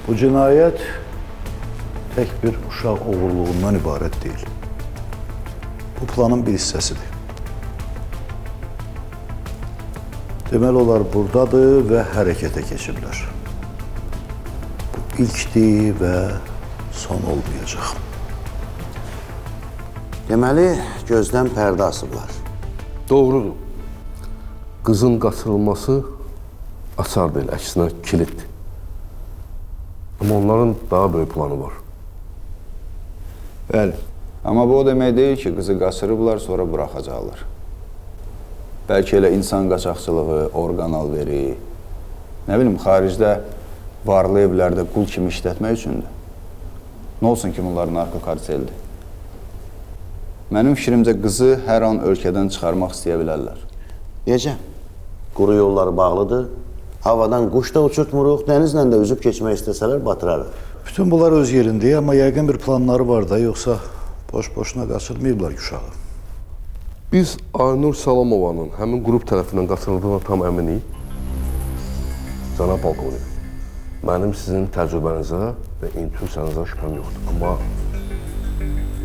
Bu cinayət tək bir uşaq oğurluğundan ibarət deyil. Bu planın bir hissəsidir. Deməli, onlar buradadır və hərəkətə keçiblər. Bu ilkdir və son olmayacaq. Deməli, gözdən pərdə asıblar. Doğrudur. Qızın qaçırılması açar deyil, əksinə kilitdir. Amma onların daha böyük planı var. Bəli. Amma bu o demək deyil ki, qızı qaçırıblar, sonra buraxacaqlar. Bəlkə elə insan qaçaqçılığı, orqan alveri, nə bilim, xaricdə varlı evlərdə qul kimi işlətmək üçündür. Nə olsun ki, bunlar narkokarteldir. Mənim fikrimcə qızı hər an ölkədən çıxarmaq istəyə bilərlər. Necə? Quru yolları bağlıdır. Havadan quş da uçurtmuruq, dənizlə də üzüb keçmək istəsələr batırarıq. Bütün bunlar öz yerində, amma yəqin bir planları var da, yoxsa boş-boşuna qaçırmayıblar ki uşağı. Biz Aynur Salamovanın həmin qrup tərəfindən qaçırıldığına tam əminik. Cənab polkovnik, mənim sizin təcrübənizə və intuisiyanıza şübhəm yoxdur. Amma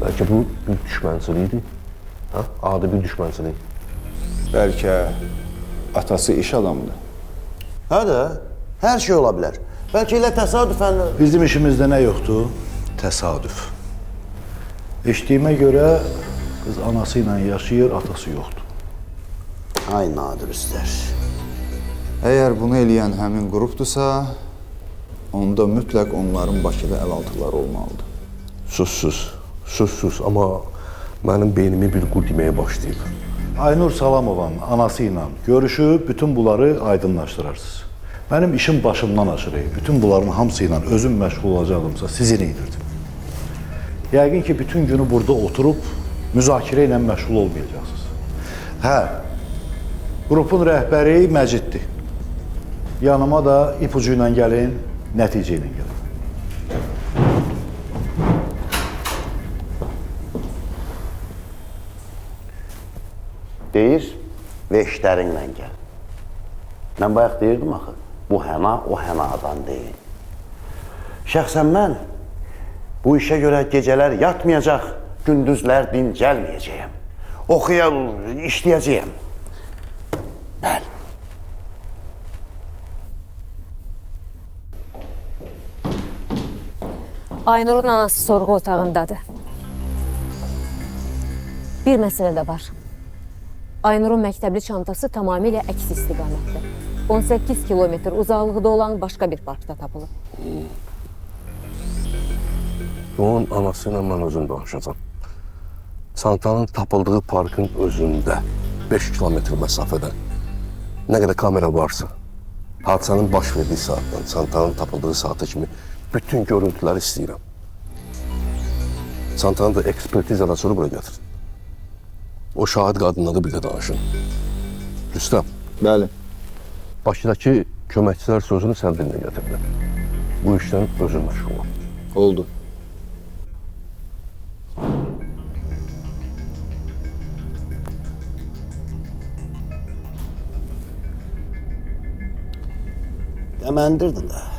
bəlkə bu bir düşmənçilikdir, adi bir düşmənçilik. Bəlkə atası iş adamıdır. Hə də, hər şey ola bilər. Bəlkə elə təsadüfən... Bizim işimizdə nə yoxdur? Təsadüf. Eşitdiyimə görə qız anası ilə yaşayır, atası yoxdur. Ay nadir üstər. Əgər bunu eləyən həmin qrupdursa, onda mütləq onların Bakıda əl altıqları olmalıdır. Sus. Amma mənim beynimi bir qur deməyə başlayıb. Aynur Salamovanın anası ilə görüşüb bütün bunları aydınlaşdırarsınız. Mənim işim başımdan aşır. Bütün bunların hamısı ilə özüm məşğul olacaqdımsa sizin edirdim. Yəqin ki, bütün günü burada oturub müzakirə ilə məşğul olmayacaqsınız. Hə, qrupun rəhbəri Məciddir. Yanıma da ipucu ilə gəlin, nəticə ilə gəlin. Deyir və işlərinlə gəl. Mən bayaq deyirdim axı, bu həna o hənadan deyil. Şəxsən mən bu işə görə gecələr yatmayacaq, gündüzlər dincəlməyəcəyəm. İşləyəcəyəm. Bəli. Aynur'un anası sorğu otağındadır. Bir məsələ də var. Aynur'un məktəbli çantası tamamilə əks istiqamətdə. 18 kilometr uzaqlıqda olan başqa bir parkda tapılıb. Onun anası ilə mən özüm danışacağım. Çantanın tapıldığı parkın özündə 5 kilometr məsafədə nə qədər kamera varsa, hadisənin baş verdiyi saatdan, çantanın tapıldığı saata kimi bütün görüntüləri istəyirəm. Çantanı da ekspertizadan sonra bura gətirin. O şahid qadınla da bir də danışın. Rüstəm. Bəli. Bakıdakı köməkçilər sözünü sən dilinə gətirdin. Bu işdən özün məşğul ol. Oldu. Dəməndirdin də.